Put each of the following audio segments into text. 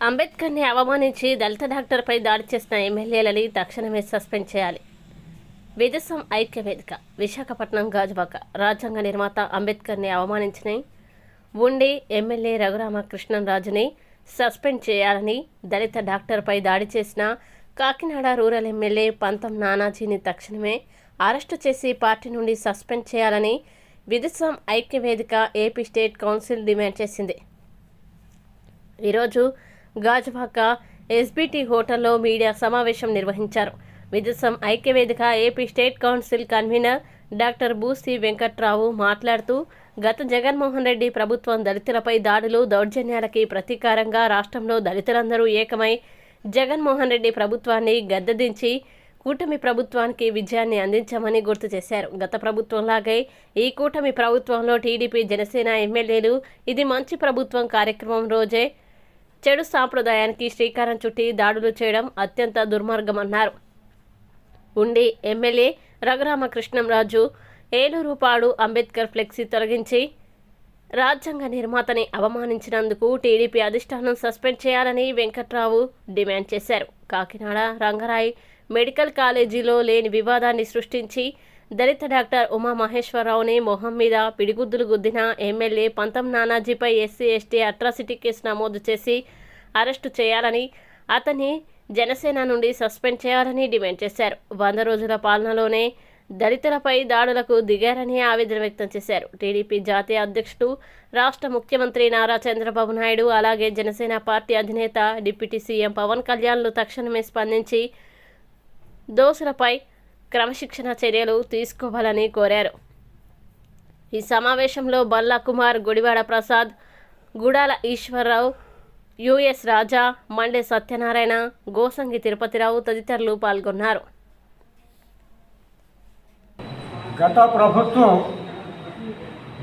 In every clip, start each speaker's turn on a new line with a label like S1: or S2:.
S1: అంబేద్కర్ని అవమానించి దళిత డాక్టర్పై దాడి చేసిన ఎమ్మెల్యేలని తక్షణమే సస్పెండ్ చేయాలి. విదసం ఐక్యవేదిక విశాఖపట్నం గాజువాక రాజ్యాంగ నిర్మాత అంబేద్కర్ని అవమానించిన ఉండి ఎమ్మెల్యే రఘురామకృష్ణంరాజుని సస్పెండ్ చేయాలని, దళిత డాక్టర్పై దాడి చేసిన కాకినాడ రూరల్ ఎమ్మెల్యే పంతం నానాజీని తక్షణమే అరెస్టు చేసి పార్టీ నుండి సస్పెండ్ చేయాలని విదసం ఐక్యవేదిక ఏపీ స్టేట్ కౌన్సిల్ డిమాండ్ చేసింది. ఈరోజు గాజువాక ఎస్బిటి హోటల్లో మీడియా సమావేశం నిర్వహించారు. విదసం ఐక్యవేదిక AP state council convener doctor Busi Venkatrao మాట్లాడుతూ, గత జగన్మోహన్ రెడ్డి ప్రభుత్వం దళితులపై దాడులు, దౌర్జన్యాలకి ప్రతీకారంగా రాష్ట్రంలో దళితులందరూ ఏకమై జగన్మోహన్ రెడ్డి ప్రభుత్వాన్ని గద్దెదించి కూటమి ప్రభుత్వానికి విజయాన్ని అందించామని గుర్తు చేశారు. గత ప్రభుత్వంలాగే ఈ కూటమి ప్రభుత్వంలో టీడీపీ, జనసేన ఎమ్మెల్యేలు ఇది మంచి ప్రభుత్వం కార్యక్రమం రోజే చెడు సాంప్రదాయానికి శ్రీకారం చుట్టి దాడులు చేయడం అత్యంత దుర్మార్గమన్నారు. ఉండి ఎమ్మెల్యే రఘురామకృష్ణంరాజు ఏలూరుపాడు అంబేద్కర్ ఫ్లెక్సీ తొలగించి రాజ్యాంగ నిర్మాతని అవమానించినందుకు టీడీపీ అధిష్టానం సస్పెండ్ చేయాలని వెంకట్రావు డిమాండ్ చేశారు. కాకినాడ రంగరాయ్ మెడికల్ కాలేజీలో లేని వివాదాన్ని సృష్టించి దళిత డాక్టర్ ఉమామహేశ్వరరావుని మొహం మీద పిడిగుద్దులు గుద్దిన ఎమ్మెల్యే పంతం నానాజీపై ఎస్సీ ఎస్టీ అట్రాసిటీ కేసు నమోదు చేసి అరెస్టు చేయాలని, అతన్ని జనసేన నుండి సస్పెండ్ చేయాలని డిమాండ్ చేశారు. 100 రోజుల పాలనలోనే దళితులపై దాడులకు దిగారని ఆవేదన వ్యక్తం చేశారు. టీడీపీ జాతీయ అధ్యక్షుడు, రాష్ట్ర ముఖ్యమంత్రి నారా చంద్రబాబు నాయుడు, అలాగే జనసేన పార్టీ అధినేత డిప్యూటీ సీఎం పవన్ కళ్యాణ్లు తక్షణమే స్పందించి దోషులపై క్రమశిక్షణ చర్యలు తీసుకోవాలని కోరారు. ఈ సమావేశంలో బల్లా కుమార్, గుడివాడ ప్రసాద్, గుడాల ఈశ్వరరావు, యుఎస్ రాజా, మండే సత్యనారాయణ, గోసంగి తిరుపతిరావు తదితరులు పాల్గొన్నారు.
S2: గత ప్రభుత్వం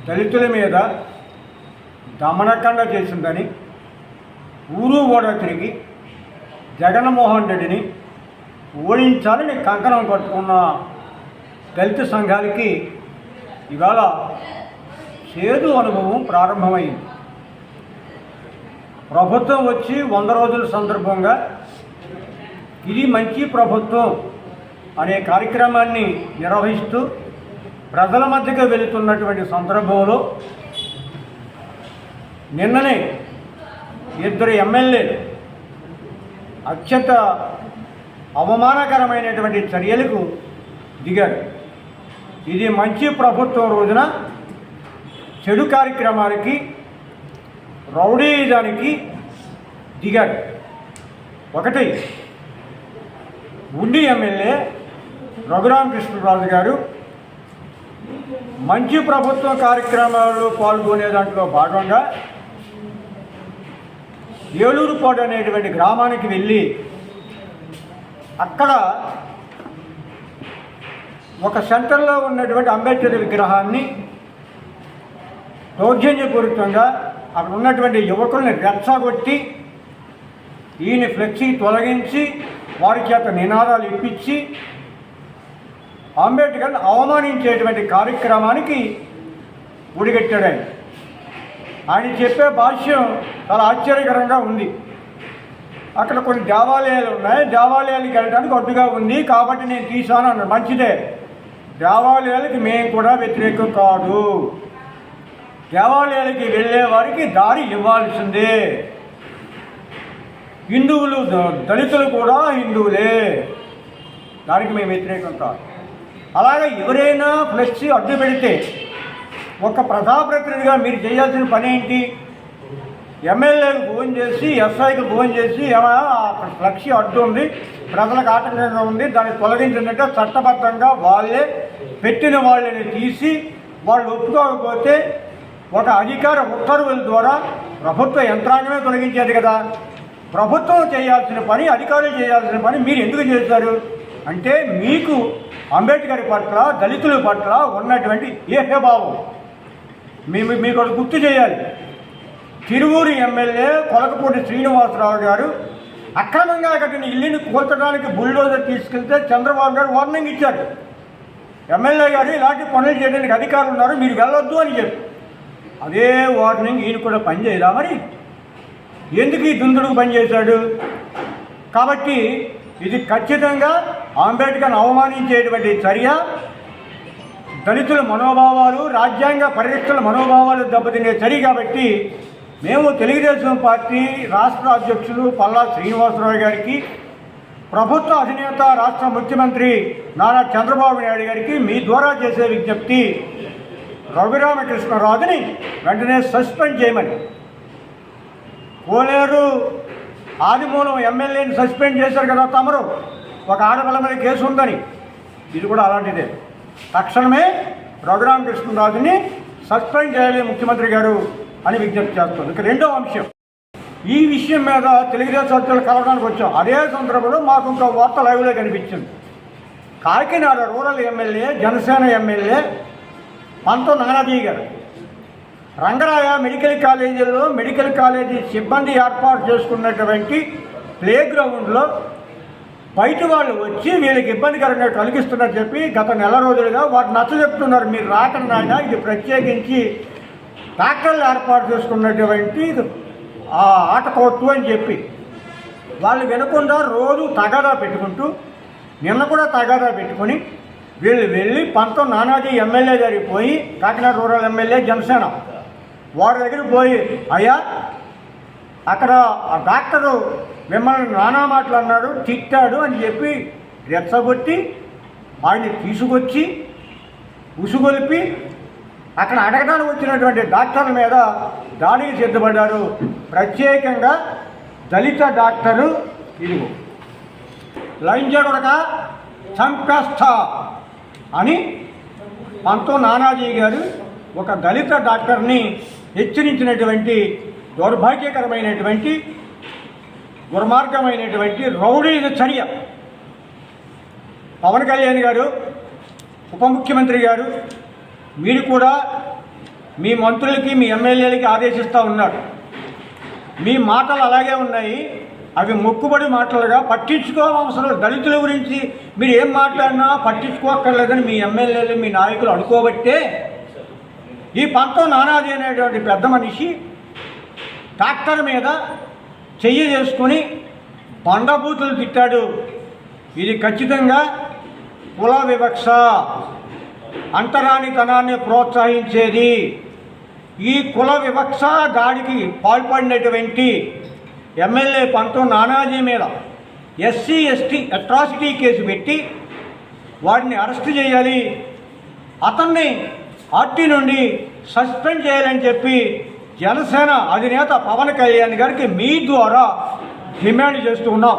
S2: దళితుల మీద దమనకాండ చేసిందని ఊరు ఓడ తిరిగి జగన్మోహన్ రెడ్డిని ఓడించాలని కంకణం కట్టుకున్న దళిత సంఘాలకి ఇవాళ చేదు అనుభవం ప్రారంభమైంది. ప్రభుత్వం వచ్చి 100 రోజుల సందర్భంగా ఇది మంచి ప్రభుత్వం అనే కార్యక్రమాన్ని నిర్వహిస్తూ ప్రజల మధ్యకు వెళుతున్నటువంటి సందర్భంలో నిన్ననే 2 ఎమ్మెల్యేలు అత్యంత అవమానకరమైనటువంటి చర్యలకు దిగారు. ఇది మంచి ప్రభుత్వం రోజున చెడు కార్యక్రమాలకి, రౌడీజానికి దిగారు. ఒకటి, ఉండి ఎమ్మెల్యే రఘురామకృష్ణరాజు గారు మంచి ప్రభుత్వ కార్యక్రమాల్లో పాల్గొనే దాంట్లో భాగంగా ఏలూరుపాడు అనేటువంటి గ్రామానికి వెళ్ళి అక్కడ ఒక సెంటర్లో ఉన్నటువంటి అంబేద్కర్ విగ్రహాన్ని దౌర్జన్యపూరితంగా అక్కడ ఉన్నటువంటి యువకుల్ని రెచ్చగొట్టి ఈయన ఫ్లెక్సీ తొలగించి వారి చేత నినాదాలు ఇప్పించి అంబేద్కర్ని అవమానించేటువంటి కార్యక్రమానికి ఉడిగట్టాడు. ఆయన చెప్పే భాష్యం చాలా ఆశ్చర్యకరంగా ఉంది. అక్కడ కొన్ని దేవాలయాలు ఉన్నాయి, దేవాలయాలకు వెళ్ళడానికి అడ్డుగా ఉంది కాబట్టి నేను తీసాను అన్నాడు. మంచిదే, దేవాలయాలకి మేము కూడా వ్యతిరేకం కాదు. దేవాలయాలకి వెళ్ళే వారికి దారి ఇవ్వాల్సిందే. హిందువులు, దళితులు కూడా హిందువులే, దానికి మేము వ్యతిరేకం కాదు. అలాగే ఎవరైనా ఫ్లెక్సీ అడ్డు పెడితే ఒక ప్రజాప్రతినిధిగా మీరు చేయాల్సిన పని ఏంటి? ఎమ్మెల్యేకి ఫోన్ చేసి, ఎస్ఐకి ఫోన్ చేసి, ఫ్లెక్సీ అడ్డు ఉంది, ప్రజలకు ఆటంకంగా ఉంది, దాన్ని తొలగించినట్టే చట్టబద్ధంగా వాళ్ళే పెట్టిన వాళ్ళని తీసి వాళ్ళు ఒప్పుకోకపోతే ఒక అధికార ఉత్తర్వుల ద్వారా ప్రభుత్వ యంత్రాంగమే తొలగించేది కదా. ప్రభుత్వం చేయాల్సిన పని, అధికారులు చేయాల్సిన పని మీరు ఎందుకు చేశారు అంటే మీకు అంబేద్కర్ పట్ల, దళితుల పట్ల ఉన్నటువంటి ఏహ్యభావం మీకు గుర్తు చేయాలి. తిరువూరు ఎమ్మెల్యే కొలకపూడి శ్రీనివాసరావు గారు అక్రమంగా కట్టిన ఇల్లుని కూల్చడానికి బుల్డోజర్ తీసుకెళ్తే చంద్రబాబు గారు వార్నింగ్ ఇచ్చారు. ఎమ్మెల్యే గారు ఇలాంటి పనులు చేయడానికి అధికారులు ఉన్నారు, మీరు వెళ్ళొద్దు అని చెప్పి. అదే వార్నింగ్ ఈయన కూడా పనిచేయదా? మరి ఎందుకు ఈ దుందుడుకు పనిచేశాడు? కాబట్టి ఇది ఖచ్చితంగా అంబేద్కర్ని అవమానించేటువంటి చర్య. దళితుల మనోభావాలు, రాజ్యాంగ పరిరక్షణ మనోభావాలు దెబ్బతినే చర్య. కాబట్టి మేము తెలుగుదేశం పార్టీ రాష్ట్ర అధ్యక్షులు పల్లా శ్రీనివాసరావు గారికి, ప్రభుత్వ అధినేత రాష్ట్ర ముఖ్యమంత్రి నారా చంద్రబాబు నాయుడు గారికి మీ ద్వారా చేసే విజ్ఞప్తి, రఘురామకృష్ణరాజుని వెంటనే సస్పెండ్ చేయమని. కోలేరు ఆదిమూలం ఎమ్మెల్యేని సస్పెండ్ చేశారు కదా తమరు, ఒక ఆడపిల్ల మీద కేసు ఉందని. ఇది కూడా అలాంటిదే. తక్షణమే రఘురామకృష్ణరాజుని సస్పెండ్ చేయాలి ముఖ్యమంత్రి గారు అని విజ్ఞప్తి చేస్తుంది. ఇక రెండో అంశం, ఈ విషయం మీద తెలుగుదేశం సభ్యులు కలవడానికి వచ్చాం. అదే సందర్భంలో మాకు ఇంకో వార్త లైవ్లో కనిపించింది. Kakinada rural MLA, Janasena MLA Pantham Nanaji garu Rangaraya medical కాలేజీలో మెడికల్ కాలేజీ సిబ్బంది ఏర్పాటు చేసుకున్నటువంటి ప్లే గ్రౌండ్లో బయట వాళ్ళు వచ్చి వీళ్ళకి ఇబ్బందికరంగా కలిగిస్తున్నారు చెప్పి గత నెల రోజులుగా వారు నచ్చజెప్తున్నారు. మీరు రాకండి నాయన, ఇది ప్రత్యేకించి డాక్టర్లు ఏర్పాటు చేసుకున్నటువంటి ఆట కోర్టు అని చెప్పి వాళ్ళు వినకుండా రోజు తగాదా పెట్టుకుంటూ, నిన్న కూడా తగాదా పెట్టుకొని వీళ్ళు వెళ్ళి పంతో నానాజీ ఎమ్మెల్యే దగ్గరికి పోయి, కాకినాడ రూరల్ ఎమ్మెల్యే జనసేన వారి దగ్గరికి పోయి, అయ్యా అక్కడ ఆ డాక్టరు మిమ్మల్ని నానా మాటలు అన్నాడు, తిట్టాడు అని చెప్పి రెచ్చగొట్టి వాడిని తీసుకొచ్చి ఉసుగొలిపి అక్కడ అడగడానికి వచ్చినటువంటి డాక్టర్ల మీద దాడికి సిద్ధపడ్డారు. ప్రత్యేకంగా దళిత డాక్టరు ఇదిగో లంజడొడక చంపేస్తా అని పంతో నానాజీ గారు ఒక దళిత డాక్టర్ని హెచ్చరించినటువంటి దౌర్భాగ్యకరమైనటువంటి దుర్మార్గమైనటువంటి రౌడీజ చర్య. పవన్ కళ్యాణ్ గారు, ఉప ముఖ్యమంత్రి గారు, మీరు కూడా మీ మంత్రులకి మీ ఎమ్మెల్యేలకి ఆదేశిస్తూ ఉన్నారు. మీ మాటలు అలాగే ఉన్నాయి, అవి మొక్కుబడి మాటలుగా పట్టించుకోవలసిన దళితుల గురించి మీరు ఏం మాట్లాడినా పట్టించుకోక్కర్లేదని మీ ఎమ్మెల్యేలు మీ నాయకులు అనుకోబట్టే ఈ పంతో నానాజీ అనేటువంటి పెద్ద మనిషి డాక్టర్ మీద చెయ్యి చేసుకొని బండబూతులు తిట్టాడు. ఇది ఖచ్చితంగా కుల వివక్ష, అంటరానితనాన్ని ప్రోత్సహించేది. ఈ కుల వివక్ష దాడికి పాల్పడినటువంటి ఎమ్మెల్యే పంతో నానాజీ మీద ఎస్సీ ఎస్టీ అట్రాసిటీ కేసు పెట్టి వాడిని అరెస్టు చేయాలి, అతన్ని పార్టీ నుండి సస్పెండ్ చేయాలని చెప్పి జనసేన అధినేత పవన్ కళ్యాణ్ గారికి మీ ద్వారా డిమాండ్ చేస్తూ ఉన్నాం.